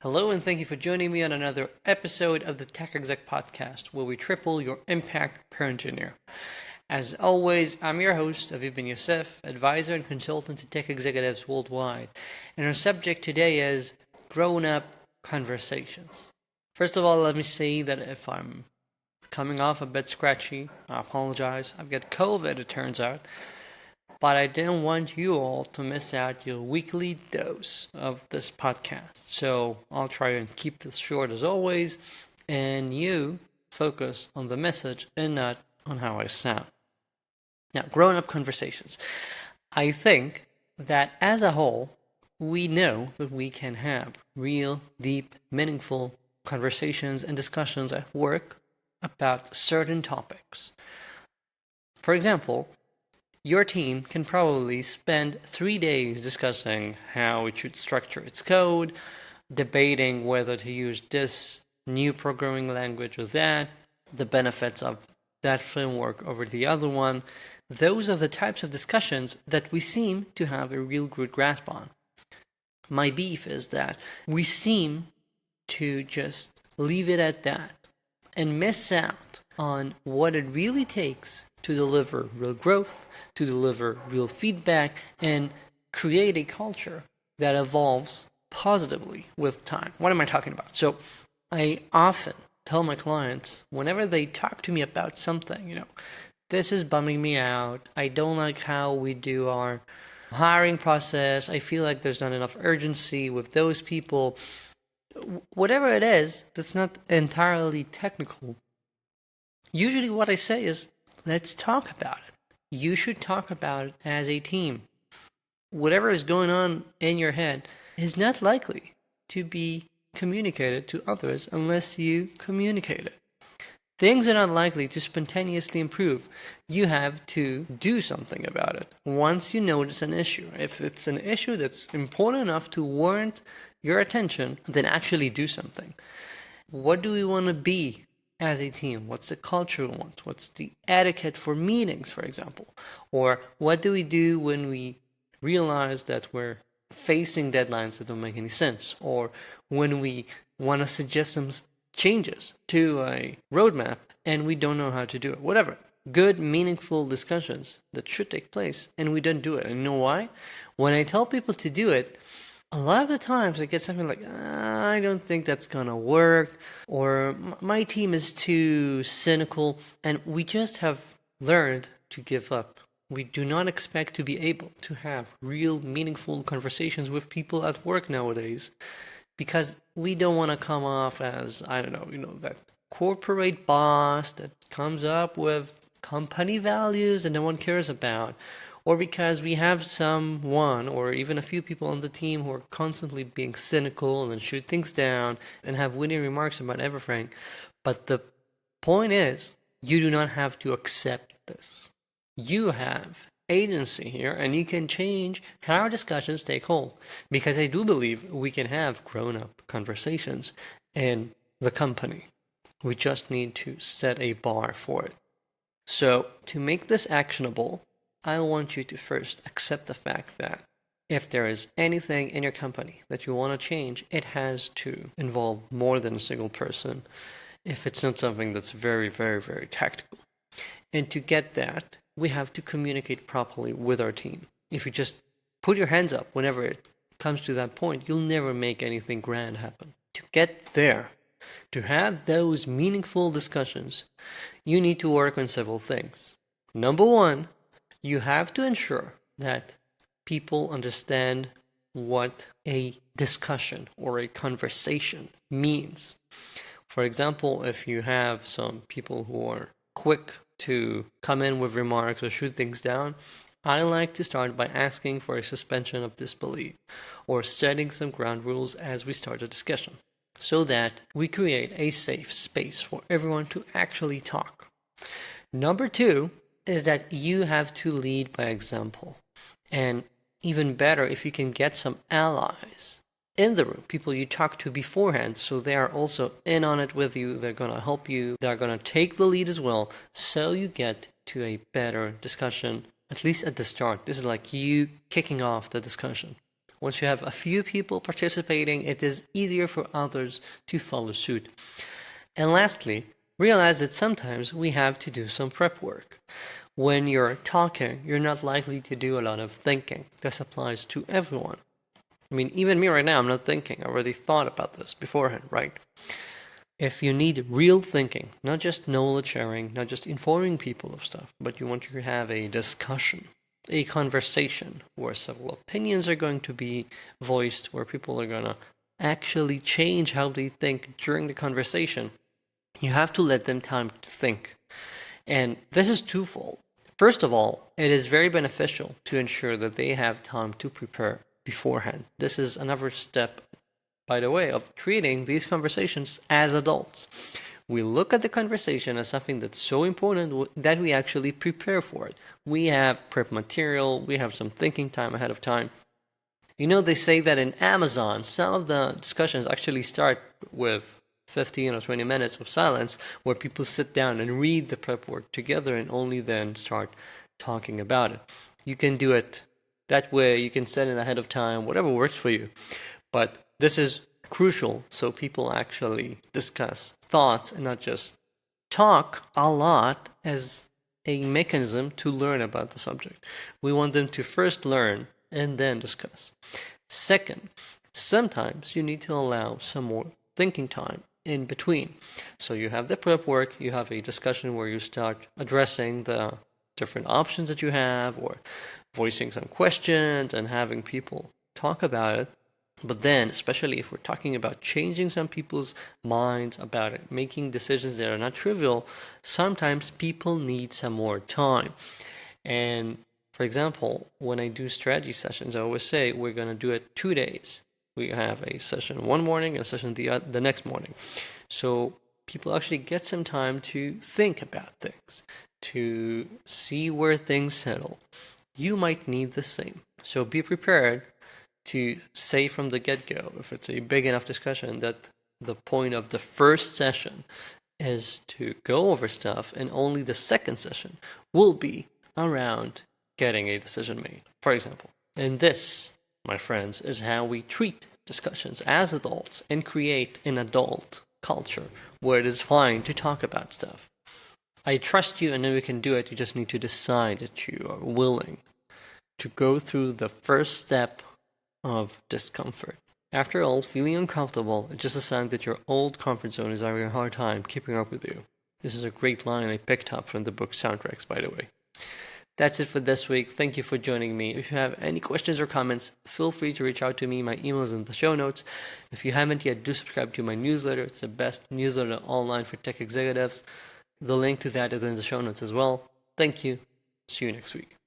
Hello, and thank you for joining me on another episode of the Tech Exec podcast, where we triple your impact per engineer. As always, I'm your host, Aviv Ben-Yosef, advisor and consultant to tech executives worldwide. And our subject today is grown-up conversations. First of all, let me say that if I'm coming off a bit scratchy, I apologize. I've got COVID, it turns out. But I didn't want you all to miss out your weekly dose of this podcast. So I'll try and keep this short as always, and you focus on the message and not on how I sound. Now, grown-up conversations. I think that as a whole, we know that we can have real, deep, meaningful conversations and discussions at work about certain topics. For example, your team can probably spend 3 days discussing how it should structure its code, debating whether to use this new programming language or that, the benefits of that framework over the other one. Those are the types of discussions that we seem to have a real good grasp on. My beef is that we seem to just leave it at that and miss out on what it really takes to deliver real growth, to deliver real feedback, and create a culture that evolves positively with time. What am I talking about? So I often tell my clients, whenever they talk to me about something, this is bumming me out. I don't like how we do our hiring process. I feel like there's not enough urgency with those people. Whatever it is that's not entirely technical, usually what I say is, let's talk about it. You should talk about it as a team. Whatever is going on in your head is not likely to be communicated to others unless you communicate it. Things are not likely to spontaneously improve. You have to do something about it once you notice an issue. If it's an issue that's important enough to warrant your attention, then actually do something. What do we want to be as a team? What's the culture we want? What's the etiquette for meetings, for example? Or what do we do when we realize that we're facing deadlines that don't make any sense? Or when we want to suggest some changes to a roadmap and we don't know how to do it? Whatever. Good, meaningful discussions that should take place, and we don't do it. And you know why? When I tell people to do it, a lot of the times I get something like, I don't think that's going to work, or my team is too cynical, and we just have learned to give up. We do not expect to be able to have real, meaningful conversations with people at work nowadays, because we don't want to come off as, that corporate boss that comes up with company values that no one cares about, or because we have someone or even a few people on the team who are constantly being cynical and shoot things down and have witty remarks about everything. But the point is, you do not have to accept this. You have agency here, and you can change how discussions take hold. Because I do believe we can have grown-up conversations in the company. We just need to set a bar for it. So, to make this actionable, I want you to first accept the fact that if there is anything in your company that you want to change, it has to involve more than a single person if it's not something that's very, very, very tactical. And to get that, we have to communicate properly with our team. If you just put your hands up whenever it comes to that point, you'll never make anything grand happen. To get there, to have those meaningful discussions, you need to work on several things. Number one, you have to ensure that people understand what a discussion or a conversation means. For example, if you have some people who are quick to come in with remarks or shoot things down, I like to start by asking for a suspension of disbelief or setting some ground rules as we start a discussion so that we create a safe space for everyone to actually talk. Number two is that you have to lead by example. And even better if you can get some allies in the room, people you talk to beforehand, so they are also in on it with you. They're going to help you. They're going to take the lead as well, so you get to a better discussion, at least at the start. This is like you kicking off the discussion. Once you have a few people participating, it is easier for others to follow suit. And lastly, realize that sometimes we have to do some prep work. When you're talking, you're not likely to do a lot of thinking. This applies to everyone. I mean, even me right now, I'm not thinking. I already thought about this beforehand, right? If you need real thinking, not just knowledge sharing, not just informing people of stuff, but you want to have a discussion, a conversation where several opinions are going to be voiced, where people are going to actually change how they think during the conversation, you have to let them time to think. And this is twofold. First of all, it is very beneficial to ensure that they have time to prepare beforehand. This is another step, by the way, of treating these conversations as adults. We look at the conversation as something that's so important that we actually prepare for it. We have prep material, we have some thinking time ahead of time. You know, they say that in Amazon, some of the discussions actually start with 15 or 20 minutes of silence where people sit down and read the prep work together and only then start talking about it. You can do it that way, you can set it ahead of time, whatever works for you. But this is crucial so people actually discuss thoughts and not just talk a lot as a mechanism to learn about the subject. We want them to first learn and then discuss. Second, sometimes you need to allow some more thinking time in between. So you have the prep work, you have a discussion where you start addressing the different options that you have or voicing some questions and having people talk about it. But then, especially if we're talking about changing some people's minds about it, making decisions that are not trivial, sometimes people need some more time. And for example, when I do strategy sessions, I always say we're going to do it 2 days. We have a session one morning and a session the next morning. So people actually get some time to think about things, to see where things settle. You might need the same. So be prepared to say from the get-go, if it's a big enough discussion, that the point of the first session is to go over stuff, and only the second session will be around getting a decision made, for example. And this, my friends, is how we treat discussions as adults and create an adult culture where it is fine to talk about stuff. I trust you, and then we can do it. You just need to decide that you are willing to go through the first step of discomfort. After all, feeling uncomfortable is just a sign that your old comfort zone is having a hard time keeping up with you. This is a great line I picked up from the book Soundtracks, by the way. That's it for this week. Thank you for joining me. If you have any questions or comments, feel free to reach out to me. My email is in the show notes. If you haven't yet, do subscribe to my newsletter. It's the best newsletter online for tech executives. The link to that is in the show notes as well. Thank you. See you next week.